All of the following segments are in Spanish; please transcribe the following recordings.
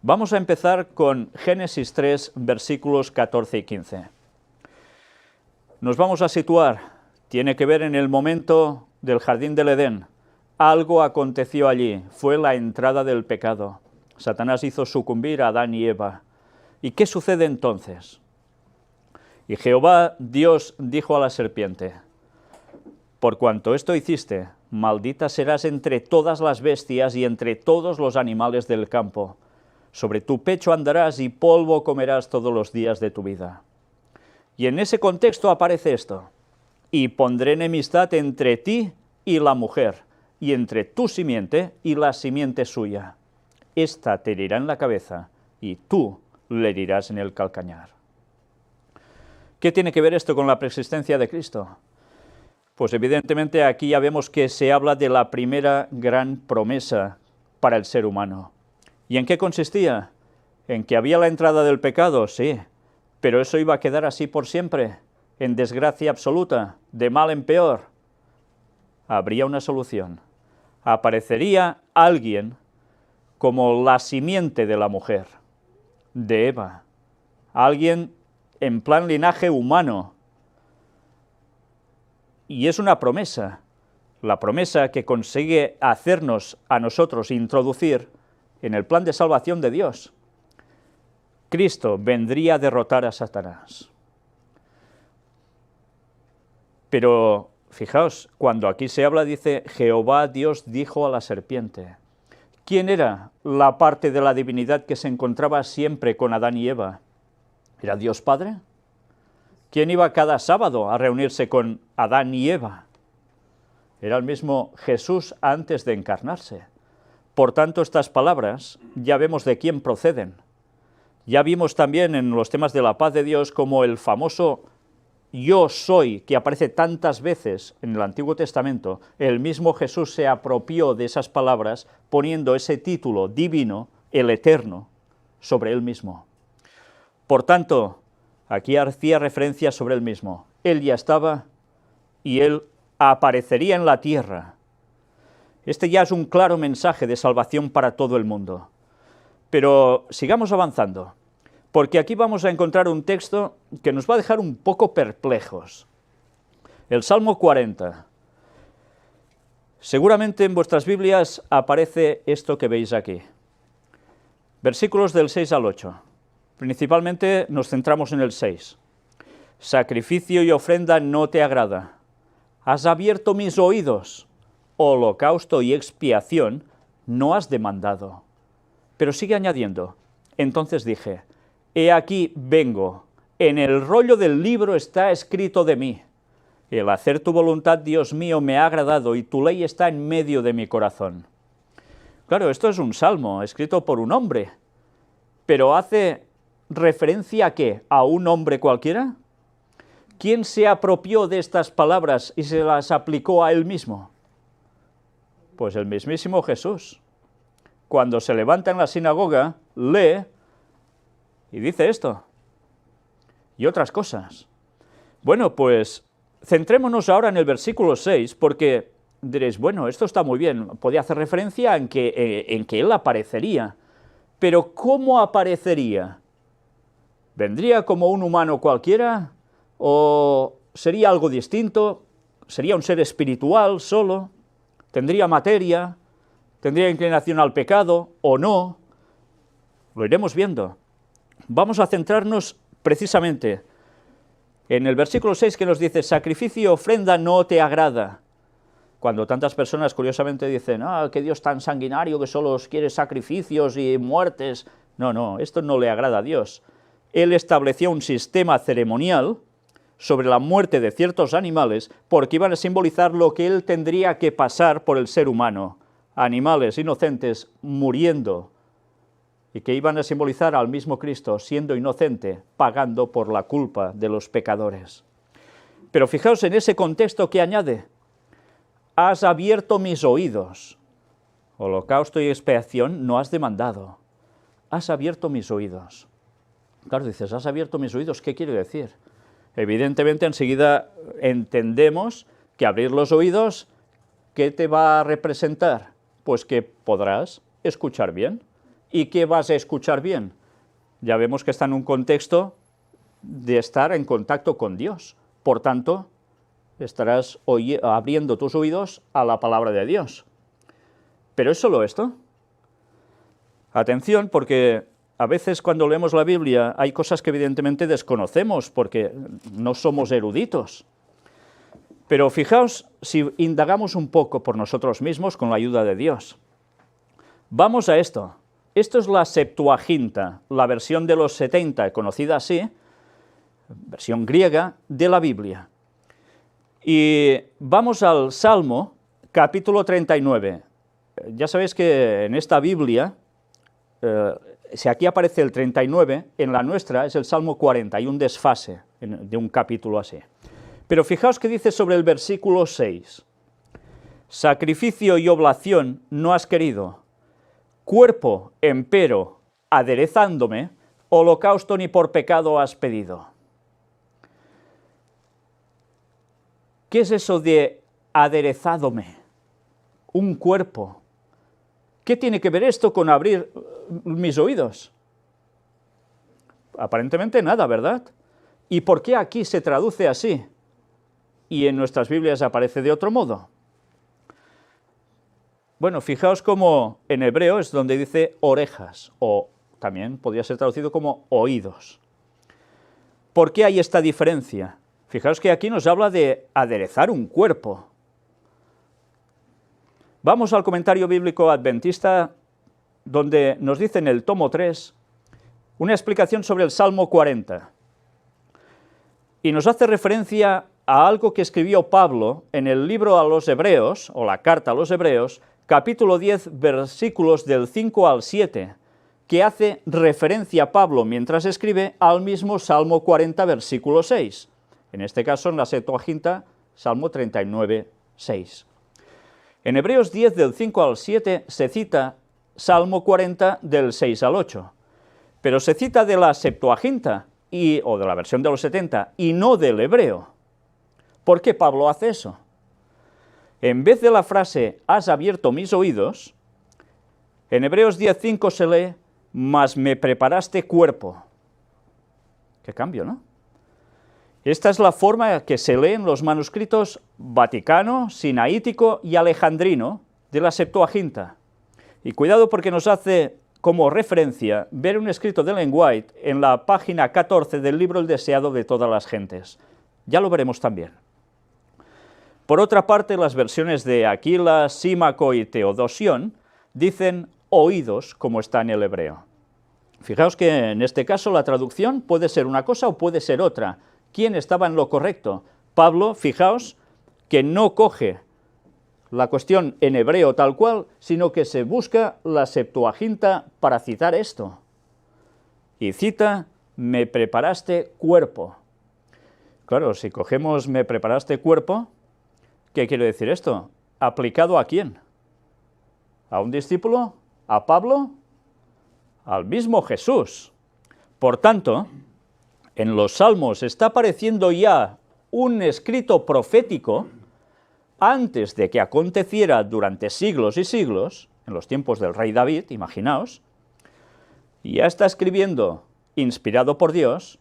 Vamos a empezar con Génesis 3, versículos 14 y 15. Nos vamos a situar, tiene que ver en el momento del jardín del Edén. Algo aconteció allí, fue la entrada del pecado. Satanás hizo sucumbir a Adán y Eva. ¿Y qué sucede entonces? Y Jehová Dios dijo a la serpiente: por cuanto esto hiciste, maldita serás entre todas las bestias y entre todos los animales del campo. Sobre tu pecho andarás y polvo comerás todos los días de tu vida. Y en ese contexto aparece esto: y pondré enemistad entre ti y la mujer, y entre tu simiente y la simiente suya. Esta te herirá en la cabeza, y tú le herirás en el calcañar. ¿Qué tiene que ver esto con la preexistencia de Cristo? Pues evidentemente aquí ya vemos que se habla de la primera gran promesa para el ser humano. ¿Y en qué consistía? ¿En que había la entrada del pecado? Sí, pero eso iba a quedar así por siempre, en desgracia absoluta, de mal en peor. Habría una solución. Aparecería alguien como la simiente de la mujer, de Eva, alguien en plan linaje humano. Y es una promesa, la promesa que consigue hacernos a nosotros introducir en el plan de salvación de Dios. Cristo vendría a derrotar a Satanás. Pero fijaos, cuando aquí se habla, dice, Jehová Dios dijo a la serpiente. ¿Quién era la parte de la divinidad que se encontraba siempre con Adán y Eva? ¿Era Dios Padre? ¿Quién iba cada sábado a reunirse con Adán y Eva? Era el mismo Jesús antes de encarnarse. Por tanto, estas palabras ya vemos de quién proceden. Ya vimos también en los temas de la paz de Dios como el famoso yo soy, que aparece tantas veces en el Antiguo Testamento, el mismo Jesús se apropió de esas palabras poniendo ese título divino, el eterno, sobre él mismo. Por tanto, aquí hacía referencia sobre él mismo. Él ya estaba y él aparecería en la tierra. Este ya es un claro mensaje de salvación para todo el mundo. Pero sigamos avanzando, porque aquí vamos a encontrar un texto que nos va a dejar un poco perplejos. El Salmo 40. Seguramente en vuestras Biblias aparece esto que veis aquí. Versículos del 6 al 8. Principalmente nos centramos en el 6. Sacrificio y ofrenda no te agrada. Has abierto mis oídos. Holocausto y expiación no has demandado. Pero sigue añadiendo. Entonces dije, he aquí vengo, en el rollo del libro está escrito de mí. El hacer tu voluntad, Dios mío, me ha agradado, y tu ley está en medio de mi corazón. Claro, esto es un salmo, escrito por un hombre, pero ¿hace referencia a qué? ¿A un hombre cualquiera? ¿Quién se apropió de estas palabras y se las aplicó a él mismo? Pues el mismísimo Jesús. Cuando se levanta en la sinagoga, lee y dice esto y otras cosas. Bueno, pues centrémonos ahora en el versículo 6, porque diréis, bueno, esto está muy bien, podía hacer referencia en que él aparecería, pero ¿cómo aparecería? ¿Vendría como un humano cualquiera? ¿O sería algo distinto? ¿Sería un ser espiritual solo? ¿Tendría materia? ¿Tendría inclinación al pecado o no? Lo iremos viendo. Vamos a centrarnos precisamente en el versículo 6 que nos dice, sacrificio y ofrenda no te agrada. Cuando tantas personas curiosamente dicen, que Dios tan sanguinario que solo quiere sacrificios y muertes. No, esto no le agrada a Dios. Él estableció un sistema ceremonial sobre la muerte de ciertos animales porque iban a simbolizar lo que él tendría que pasar por el ser humano. Animales inocentes muriendo, y que iban a simbolizar al mismo Cristo siendo inocente, pagando por la culpa de los pecadores. Pero fijaos en ese contexto que añade, has abierto mis oídos, holocausto y expiación no has demandado, has abierto mis oídos. Claro, dices, has abierto mis oídos, ¿qué quiere decir? Evidentemente enseguida entendemos que abrir los oídos, ¿qué te va a representar? Pues que podrás escuchar bien ¿Y qué vas a escuchar bien? Ya vemos que está en un contexto de estar en contacto con Dios. Por tanto, estarás abriendo tus oídos a la palabra de Dios. ¿Pero es solo esto? Atención, porque a veces cuando leemos la Biblia hay cosas que evidentemente desconocemos porque no somos eruditos. Pero fijaos si indagamos un poco por nosotros mismos con la ayuda de Dios. Vamos a esto. Esto es la Septuaginta, la versión de los 70, conocida así, versión griega de la Biblia. Y vamos al Salmo, capítulo 39. Ya sabéis que en esta Biblia, si aquí aparece el 39, en la nuestra es el Salmo 40, hay un desfase de un capítulo así. Pero fijaos que dice sobre el versículo 6, sacrificio y oblación no has querido, cuerpo, empero, aderezándome, holocausto ni por pecado has pedido. ¿Qué es eso de aderezádome? Un cuerpo. ¿Qué tiene que ver esto con abrir mis oídos? Aparentemente nada, ¿verdad? ¿Y por qué aquí se traduce así? Y en nuestras Biblias aparece de otro modo. Bueno, fijaos cómo en hebreo es donde dice orejas, o también podría ser traducido como oídos. ¿Por qué hay esta diferencia? Fijaos que aquí nos habla de aderezar un cuerpo. Vamos al comentario bíblico adventista, donde nos dice en el tomo 3 una explicación sobre el Salmo 40. Y nos hace referencia a algo que escribió Pablo en el libro a los Hebreos, o la carta a los Hebreos, capítulo 10, versículos del 5 al 7, que hace referencia a Pablo mientras escribe al mismo Salmo 40, versículo 6. En este caso, en la Septuaginta, Salmo 39, 6. En Hebreos 10, del 5 al 7, se cita Salmo 40, del 6 al 8. Pero se cita de la Septuaginta, o de la versión de los 70, y no del hebreo. ¿Por qué Pablo hace eso? En vez de la frase, has abierto mis oídos, en Hebreos 10:5 se lee, mas me preparaste cuerpo. Qué cambio, ¿no? Esta es la forma que se lee en los manuscritos vaticano, sinaítico y alejandrino de la Septuaginta. Y cuidado porque nos hace como referencia ver un escrito de Ellen White en la página 14 del libro El deseado de todas las gentes. Ya lo veremos también. Por otra parte, las versiones de Aquila, Símaco y Teodosión dicen oídos, como está en el hebreo. Fijaos que en este caso la traducción puede ser una cosa o puede ser otra. ¿Quién estaba en lo correcto? Pablo, fijaos, que no coge la cuestión en hebreo tal cual, sino que se busca la Septuaginta para citar esto. Y cita, me preparaste cuerpo. Claro, si cogemos me preparaste cuerpo, ¿qué quiere decir esto? ¿Aplicado a quién? ¿A un discípulo? ¿A Pablo? Al mismo Jesús. Por tanto, en los Salmos está apareciendo ya un escrito profético antes de que aconteciera durante siglos y siglos, en los tiempos del rey David, imaginaos, y ya está escribiendo, inspirado por Dios,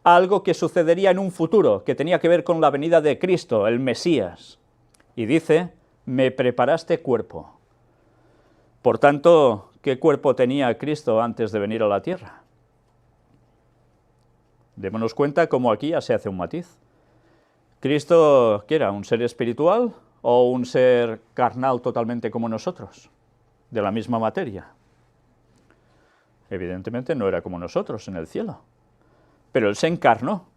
algo que sucedería en un futuro, que tenía que ver con la venida de Cristo, el Mesías. Y dice, me preparaste cuerpo. Por tanto, ¿qué cuerpo tenía Cristo antes de venir a la tierra? Démonos cuenta cómo aquí ya se hace un matiz. ¿Cristo qué era? ¿Un ser espiritual o un ser carnal totalmente como nosotros? De la misma materia. Evidentemente no era como nosotros en el cielo. Pero Él se encarnó.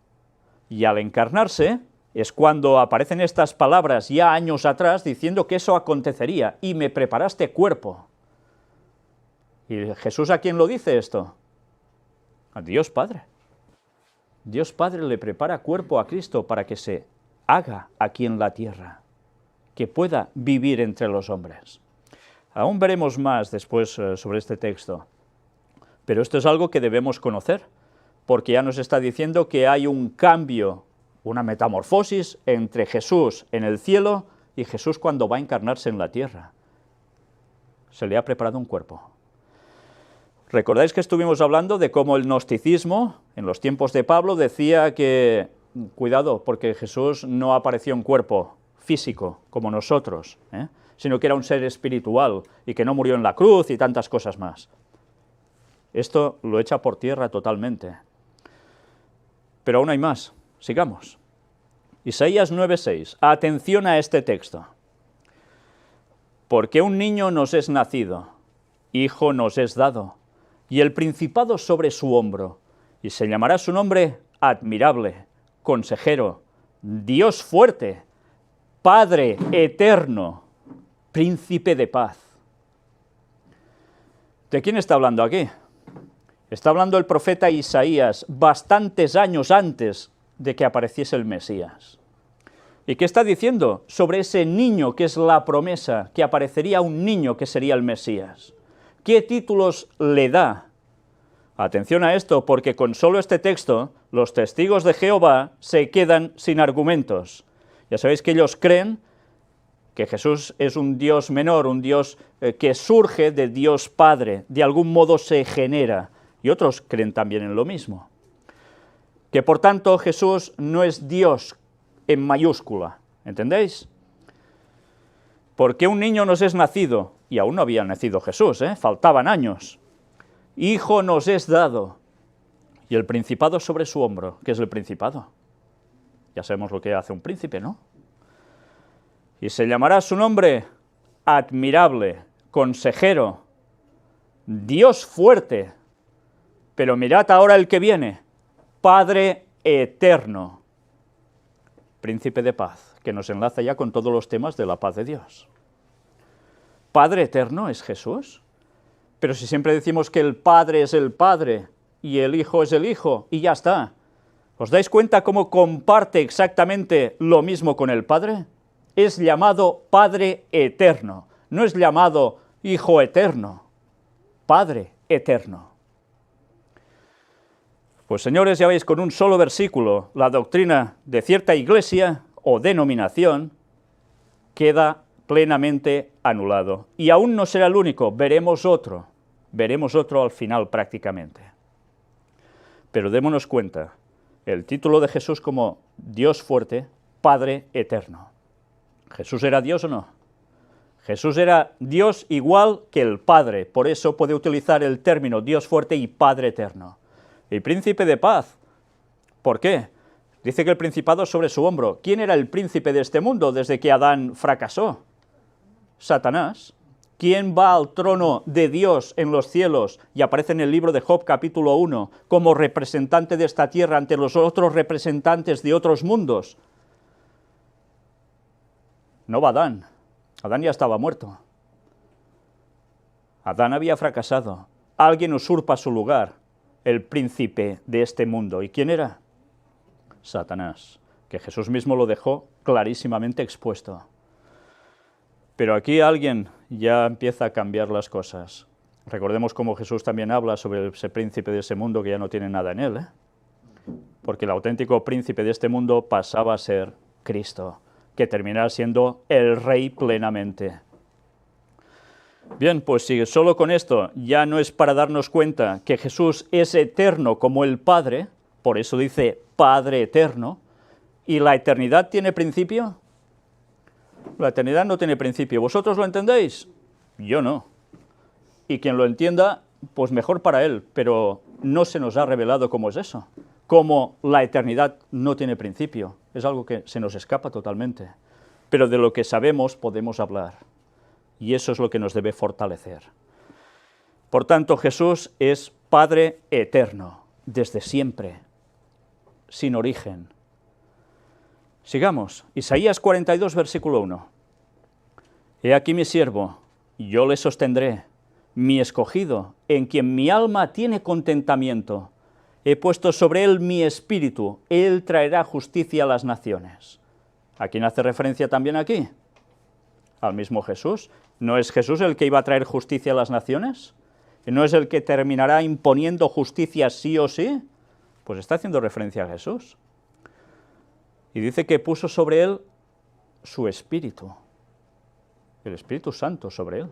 Y al encarnarse es cuando aparecen estas palabras ya años atrás diciendo que eso acontecería. Y me preparaste cuerpo. ¿Y Jesús a quién lo dice esto? A Dios Padre. Dios Padre le prepara cuerpo a Cristo para que se haga aquí en la tierra, que pueda vivir entre los hombres. Aún veremos más después sobre este texto, pero esto es algo que debemos conocer, porque ya nos está diciendo que hay un cambio, una metamorfosis entre Jesús en el cielo y Jesús cuando va a encarnarse en la tierra. Se le ha preparado un cuerpo. ¿Recordáis que estuvimos hablando de cómo el gnosticismo, en los tiempos de Pablo, decía que, cuidado, porque Jesús no apareció en cuerpo físico, como nosotros, sino que era un ser espiritual, y que no murió en la cruz, y tantas cosas más? Esto lo echa por tierra totalmente. Pero aún hay más, sigamos. Isaías 9:6, atención a este texto. Porque un niño nos es nacido, hijo nos es dado, y el principado sobre su hombro, y se llamará su nombre admirable, consejero, Dios fuerte, Padre eterno, príncipe de paz. ¿De quién está hablando aquí? Está hablando el profeta Isaías bastantes años antes de que apareciese el Mesías. ¿Y qué está diciendo sobre ese niño que es la promesa, que aparecería un niño que sería el Mesías? ¿Qué títulos le da? Atención a esto, porque con solo este texto, los testigos de Jehová se quedan sin argumentos. Ya sabéis que ellos creen que Jesús es un Dios menor, un Dios que surge de Dios Padre, de algún modo se genera, y otros creen también en lo mismo. Que por tanto Jesús no es Dios en mayúscula, ¿entendéis? Porque un niño nos es nacido, y aún no había nacido Jesús, faltaban años. Hijo nos es dado, y el principado sobre su hombro. ¿Qué es el principado? Ya sabemos lo que hace un príncipe, ¿no? Y se llamará su nombre admirable, consejero, Dios fuerte. Pero mirad ahora el que viene, Padre eterno, príncipe de paz, que nos enlaza ya con todos los temas de la paz de Dios. ¿Padre eterno es Jesús? Pero si siempre decimos que el Padre es el Padre y el Hijo es el Hijo, y ya está. ¿Os dais cuenta cómo comparte exactamente lo mismo con el Padre? Es llamado Padre eterno, no es llamado Hijo eterno, Padre eterno. Pues señores, ya veis, con un solo versículo, la doctrina de cierta iglesia o denominación queda plenamente anulado. Y aún no será el único, veremos otro al final prácticamente. Pero démonos cuenta, el título de Jesús como Dios fuerte, Padre eterno. ¿Jesús era Dios o no? Jesús era Dios igual que el Padre, por eso puede utilizar el término Dios fuerte y Padre eterno. Y príncipe de paz, ¿por qué? Dice que el principado sobre su hombro. ¿Quién era el príncipe de este mundo desde que Adán fracasó? Satanás. ¿Quién va al trono de Dios en los cielos y aparece en el libro de Job capítulo 1 como representante de esta tierra ante los otros representantes de otros mundos? No va Adán. Adán ya estaba muerto. Adán había fracasado. Alguien usurpa su lugar, el príncipe de este mundo. ¿Y quién era? Satanás, que Jesús mismo lo dejó clarísimamente expuesto. Pero aquí alguien ya empieza a cambiar las cosas. Recordemos cómo Jesús también habla sobre ese príncipe de ese mundo que ya no tiene nada en él, porque el auténtico príncipe de este mundo pasaba a ser Cristo, que terminará siendo el Rey plenamente. Bien, pues si solo con esto ya no es para darnos cuenta que Jesús es eterno como el Padre, por eso dice Padre eterno, ¿y la eternidad tiene principio? La eternidad no tiene principio. ¿Vosotros lo entendéis? Yo no. Y quien lo entienda, pues mejor para él, pero no se nos ha revelado cómo es eso. Cómo la eternidad no tiene principio. Es algo que se nos escapa totalmente. Pero de lo que sabemos podemos hablar. Y eso es lo que nos debe fortalecer. Por tanto, Jesús es Padre eterno, desde siempre, sin origen. Sigamos, Isaías 42, versículo 1. He aquí mi siervo, yo le sostendré, mi escogido, en quien mi alma tiene contentamiento. He puesto sobre él mi espíritu, él traerá justicia a las naciones. ¿A quién hace referencia también aquí? Al mismo Jesús. ¿No es Jesús el que iba a traer justicia a las naciones? ¿No es el que terminará imponiendo justicia sí o sí? Pues está haciendo referencia a Jesús. Y dice que puso sobre él su Espíritu, el Espíritu Santo sobre él.